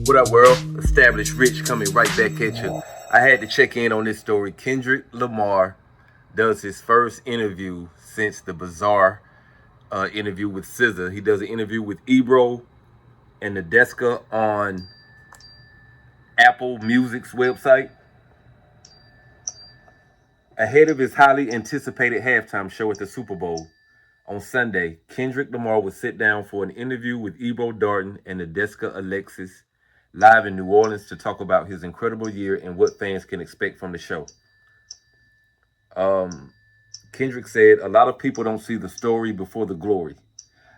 What up, world? Established Rich coming right back at you. I had to check in on this story. Kendrick Lamar does his first interview since the bizarre interview with SZA. He does an interview with Ebro and the Deska on Apple Music's website. Ahead of his highly anticipated halftime show at the Super Bowl on Sunday, Kendrick Lamar would sit down for an interview with Ebro Darton and the Deska Alexis live in New Orleans to talk about his incredible year and what fans can expect from the show. Kendrick said, "A lot of people don't see the story before the glory.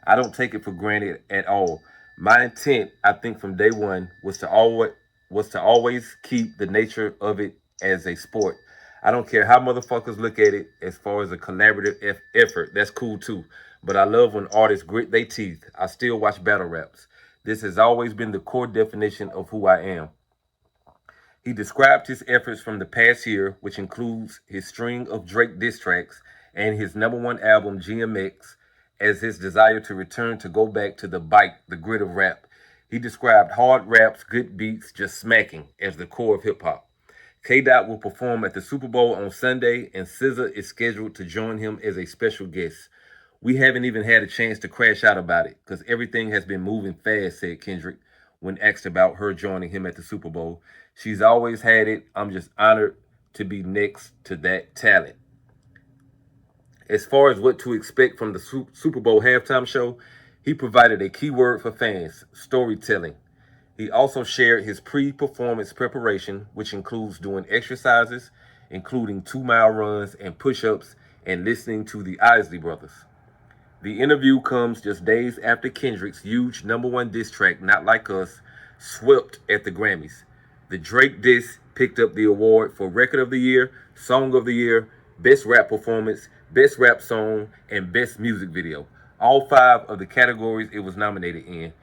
I don't take it for granted at all. My intent, I think, from day one was to always keep the nature of it as a sport. I don't care how motherfuckers look at it as far as a collaborative effort. That's cool too. But I love when artists grit their teeth. I still watch battle raps. This has always been the core definition of who I am." He described his efforts from the past year, which includes his string of Drake diss tracks and his #1 album, GMX, as his desire to return to go back to the bite, the grit of rap. He described hard raps, good beats, just smacking as the core of hip hop. K-Dot will perform at the Super Bowl on Sunday, and SZA is scheduled to join him as a special guest. "We haven't even had a chance to crash out about it because everything has been moving fast," said Kendrick when asked about her joining him at the Super Bowl. "She's always had it. I'm just honored to be next to that talent." As far as what to expect from the Super Bowl halftime show, he provided a key word for fans: storytelling. He also shared his pre-performance preparation, which includes doing exercises, including 2-mile runs and push-ups, and listening to the Isley Brothers. The interview comes just days after Kendrick's huge #1 diss track, Not Like Us, swept at the Grammys. The Drake diss picked up the award for Record of the Year, Song of the Year, Best Rap Performance, Best Rap Song, and Best Music Video. All 5 of the categories it was nominated in.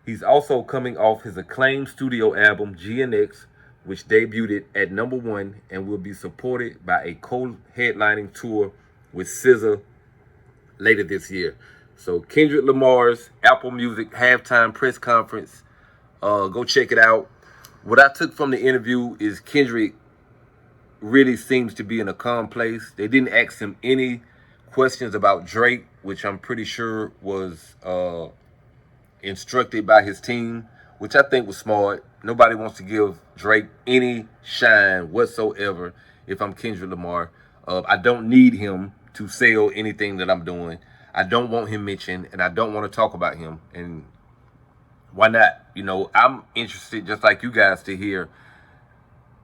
He's also coming off his acclaimed studio album, GNX, which debuted at #1 and will be supported by a co-headlining tour with SZA later this year. So Kendrick Lamar's Apple Music halftime press conference, go check it out. What I took from the interview is Kendrick really seems to be in a calm place. They didn't ask him any questions about Drake, which I'm pretty sure was instructed by his team, which I think was smart. Nobody wants to give Drake any shine whatsoever if I'm Kendrick Lamar. I don't need him to sell anything that I'm doing. I don't want him mentioned, and I don't want to talk about him. And why not? You know, I'm interested, just like you guys, to hear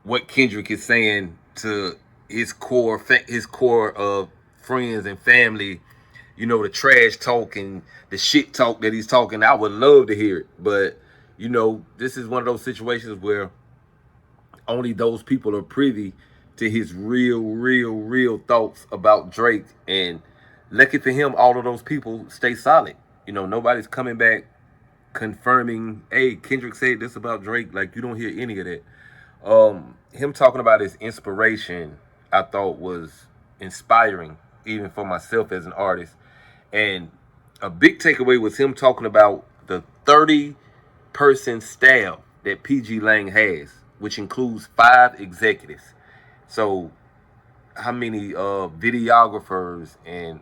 what Kendrick is saying to his core of friends and family. You know, the trash talk and the shit talk that he's talking. I would love to hear it, but you know, this is one of those situations where only those people are privy to his real thoughts about Drake. And lucky for him, all of those people stay solid. You know, nobody's coming back confirming, "Hey, Kendrick said this about Drake." Like, you don't hear any of that. Him talking about his inspiration, I thought was inspiring, even for myself as an artist. And a big takeaway was him talking about the 30-person staff that PG Lang has, which includes 5 executives. So how many videographers and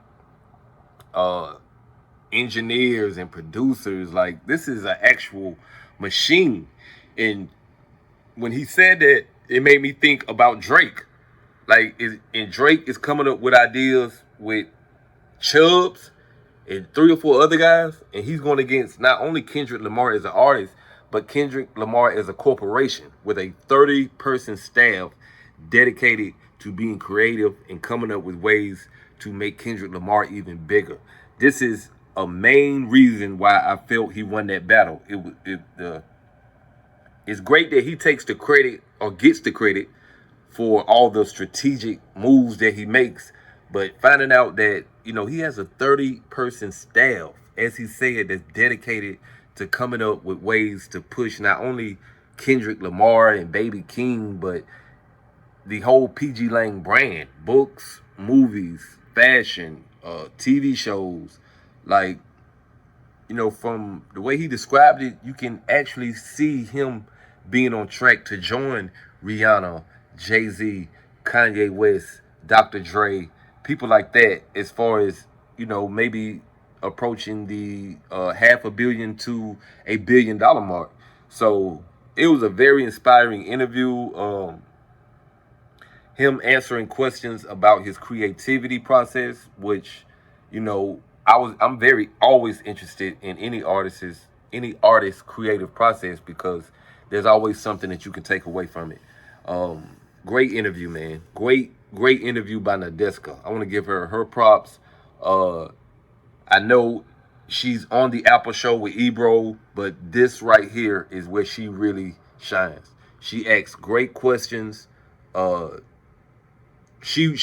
engineers and producers? Like, this is an actual machine. And when he said that, it made me think about Drake. Like, and Drake is coming up with ideas with Chubbs and 3 or 4 other guys, and he's going against not only Kendrick Lamar as an artist, but Kendrick Lamar as a corporation with a 30-person staff dedicated to being creative and coming up with ways to make Kendrick Lamar even bigger. This is a main reason why I felt he won that battle. It's great that he takes the credit or gets the credit for all the strategic moves that he makes, but finding out that, you know, he has a 30-person staff, as he said, that's dedicated to coming up with ways to push not only Kendrick Lamar and Baby King, but the whole PG Lang brand, books, movies, fashion, TV shows. Like, from the way he described it, you can actually see him being on track to join Rihanna, Jay-Z, Kanye West, Dr. Dre, people like that, as far as, maybe approaching the $500 million to $1 billion mark. So it was a very inspiring interview. Him answering questions about his creativity process, which, I'm very always interested in any artist's creative process, because there's always something that you can take away from it. Great interview, man. Great interview by Nadeska. I want to give her props. I know she's on the Apple show with Ebro, but this right here is where she really shines. She asks great questions. Uh, she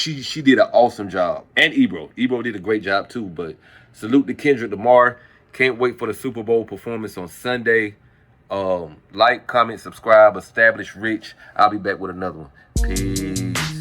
did an awesome job, and Ebro did a great job too. But salute to Kendrick Lamar. Can't wait for the Super Bowl performance on Sunday. Like, comment, subscribe. Establish Rich. I'll be back with another one. Peace.